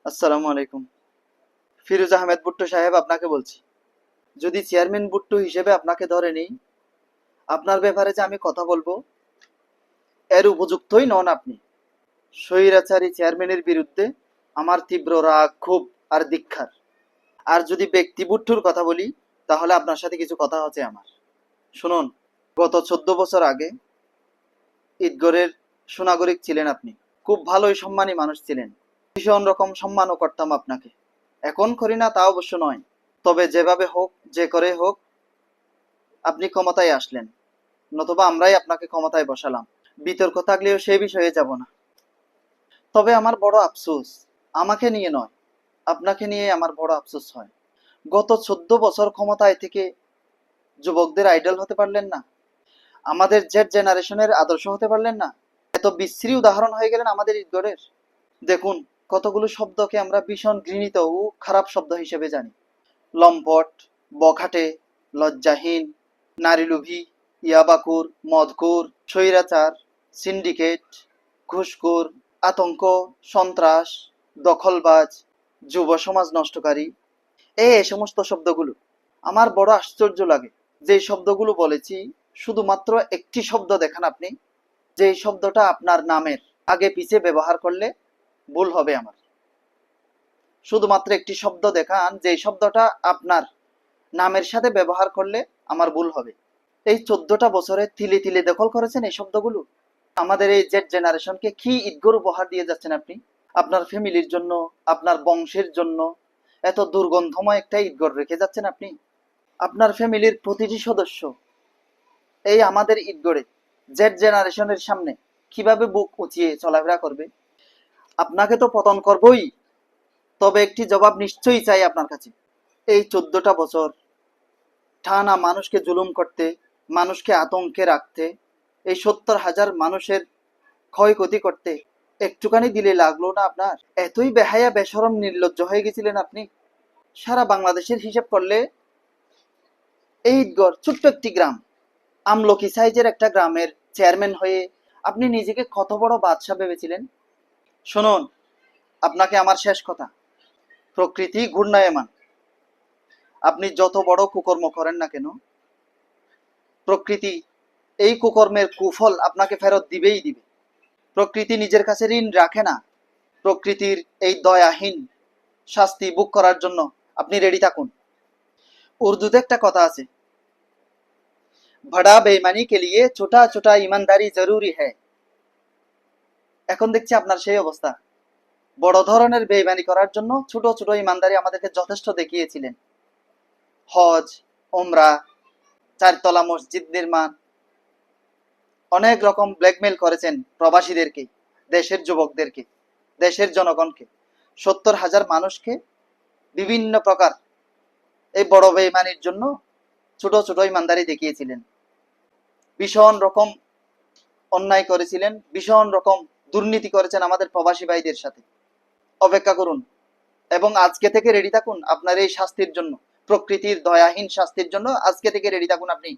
আসসালামু আলাইকুম। ফিরোজ আহমেদ ভুট্টো সাহেব আপনাকে বলছি। যদি চেয়ারম্যান ভুট্টো হিসেবে আপনাকে ধরে নিই, আপনার ব্যাপারে যে আমি কথা বলবো এর উপযুক্তই নন আপনি। স্বৈরাচারী চেয়ারম্যানের বিরুদ্ধে আমার তীব্র রাগ, ক্ষোভ আর ধিক্কার। আর যদি ব্যক্তি ভুট্টোর কথা বলি, তাহলে আপনার সাথে কিছু কথা আছে আমার। শুনুন, গত 14 বছর আগে ঈদগড়ের সুনাগরিক ছিলেন আপনি। খুব ভালোই সম্মানী মানুষ ছিলেন। ভীষণ রকম সম্মানও করতাম আপনাকে। এখন করি না তা অবশ্য নয়, তবে যেভাবে হোক, যে করে হোক, আপনি ক্ষমতায় আসলেন, নতুবা আমরাই আপনাকে ক্ষমতায় বসালাম। বিতর্ক থাকলেও সেই বিষয়ে যাব না। তবে আমার বড় আফসোস, আমাকে নিয়ে নয়, আপনাকে নিয়ে আমার বড় আফসোস হয়। গত 14 বছর ক্ষমতায় থেকে যুবকদের আইডল হতে পারলেন না, আমাদের জেড জেনারেশনের আদর্শ হতে পারলেন না। এত বিশ্রী উদাহরণ হয়ে গেলেন আমাদের ঈদগড়ের। দেখুন, কতগুলো শব্দকে আমরা ভীষণ ঘৃণিত ও খারাপ শব্দ হিসেবে জানি। লম্পট, বখাটে, লজ্জাহীন, নারীলোভী, ইয়াবাকুর, মদকুর, স্বৈরাচার, সিন্ডিকেট, ঘুষখোর, আতঙ্ক, সন্ত্রাস, দখলবাজ, যুব সমাজ নষ্টকারী, এই সমস্ত শব্দগুলো আমার বড় আশ্চর্য লাগে। যে শব্দগুলো বলেছি, শুধুমাত্র একটি শব্দ দেখান আপনি, যে শব্দটা আপনার নামের আগে পিছে ব্যবহার করলে ভুল হবে আমার। শুধুমাত্র একটি শব্দ দেখান, যে শব্দটা আপনার নামের সাথে ব্যবহার করলে আমার ভুল হবে। এই 14টা বছরে তিলে তিলে দখল করেছেন এই শব্দগুলো। আমাদের এই জেড জেনারেশনকে কি ঈদগর উপহার দিয়ে যাচ্ছেন আপনি? আপনার ফ্যামিলির জন্য, আপনার বংশের জন্য এত দুর্গন্ধময় একটা ঈদগর রেখে যাচ্ছেন আপনি। আপনার ফ্যামিলির প্রতিটি সদস্য এই আমাদের ঈদগড়ে জেড জেনারেশনের সামনে কিভাবে বুক উঁচিয়ে চলাফেরা করবে? আপনাকে তো পতন করবই, তবে একটি জবাব নিশ্চয়ই চাই আপনার কাছে। এই 14টা বছর টানা মানুষকে জুলুম করতে, মানুষকে আতঙ্কে রাখতে, এই 70,000 মানুষের ক্ষয়ক্ষতি করতে একটুখানি দিলে লাগলো না আপনার? এতই বেহায়া বেশরম নির্লজ্জ হয়ে গেছিলেন আপনি। সারা বাংলাদেশের হিসেব করলে এই ঈদগড় ছোট্ট একটি গ্রাম, আমলকি সাইজের একটা গ্রামের চেয়ারম্যান হয়ে আপনি নিজেকে কত বড় বাদশা ভেবেছিলেন। শুনুন, আপনাকে আমার শেষ কথা। প্রকৃতি ঘূর্ণায়মান। আপনি যত বড় কুকর্ম করেন না কেন, প্রকৃতি এই কুকর্মের কুফল আপনাকে ফেরত দিবেই দিবে। প্রকৃতি নিজের কাছে ঋণ রাখে না। প্রকৃতির এই দয়াহীন শাস্তি ভোগ করার জন্য আপনি রেডি থাকুন। উর্দুতে একটা কথা আছে, বড়া বেঈমানি কে লিয়ে ছোটা ছোটা ইমানদারি জরুরি হ্যায়। এখন দেখছি আপনার সেই অবস্থা। বড় ধরনের বেঈমানি করার জন্য ছোট ছোট ইমানদারি আমাদেরকে যথেষ্ট দেখিয়েছিলেন। হজ, ওমরা, চারতলা মসজিদ নির্মাণ, অনেক রকম ব্ল্যাকমেল করেছেন প্রবাসীদেরকে, দেশের যুবকদেরকে, দেশের জনগণকে, 70,000 মানুষকে বিভিন্ন প্রকার এই বড় বেঈমানির জন্য ছোট ছোট ইমানদারি দেখিয়েছিলেন। ভীষণ রকম অন্যায় করেছিলেন, ভীষণ রকম দুর্নীতি করেছেন আমাদের প্রবাসী ভাইদের সাথে। অপেক্ষা করুন এবং আজকে থেকে রেডি থাকুন আপনার এই শাস্তির জন্য, প্রকৃতির দয়াহীন শাস্তির জন্য আজকে থেকে রেডি থাকুন আপনি।